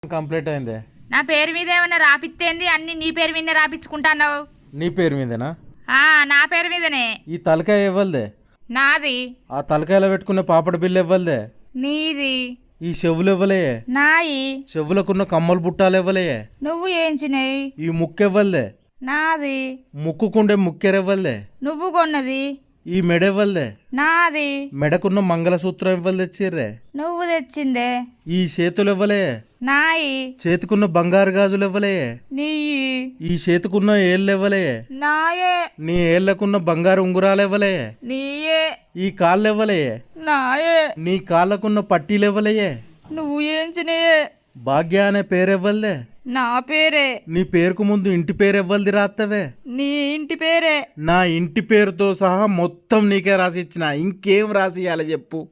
Complete అయిందే. నా పేరు మీద ఏమన్నా రాపిత్తేంది? అన్ని నీ పేరు మీదనే రాపించుకుంటాన్నావు. నీ పేరు మీదేనా? నా పేరు మీదనే. ఈ తలకాయ ఇవ్వలదే. నాది. ఆ తలకాయలో పెట్టుకునే పాపడ బిల్లు ఇవ్వలదే. నీది. ఈ చెవులు ఇవ్వలే. నాయి. చెవులకున్న కమ్మలు బుట్టాలు ఇవ్వలే. నువ్వు ఏంచినాయి? ఈ ముక్కు ఇవ్వలదే. నాది. ముక్కుకుండే ముక్కెరవ్వలదే. నువ్వు కొన్నది. ఈ మెడ ఇవ్వలదే. నాది. మెడకున్న మంగళసూత్రం ఇవ్వలు తెచ్చిర్రే. నువ్వు తెచ్చిందే. ఈ చేతులు ఇవ్వలే. నాయి. చేతికున్న బంగారు గాజులు ఇవ్వలే. నీ. ఈ చేతికున్న ఏళ్ళు ఇవ్వలే. నాయే. నీ ఏళ్లకున్న బంగారు ఉంగురాలు ఇవ్వలే. నీయే. ఈ కాళ్ళు ఇవ్వలే. నాయే. నీ కాళ్ళకున్న పట్టీలు ఇవ్వలే. నువ్వు ఏంచినాయే? భాగ్య అనే పేరు ఇవ్వలే. నా పేరే. నీ పేరుకు ముందు ఇంటి పేరు ఇవ్వలది రాత్తవే. నీ ఇంటి పేరే. నా ఇంటి పేరుతో సహా మొత్తం నీకే రాసి ఇచ్చిన. ఇంకేం రాసి ఇవ్వాలి చెప్పు?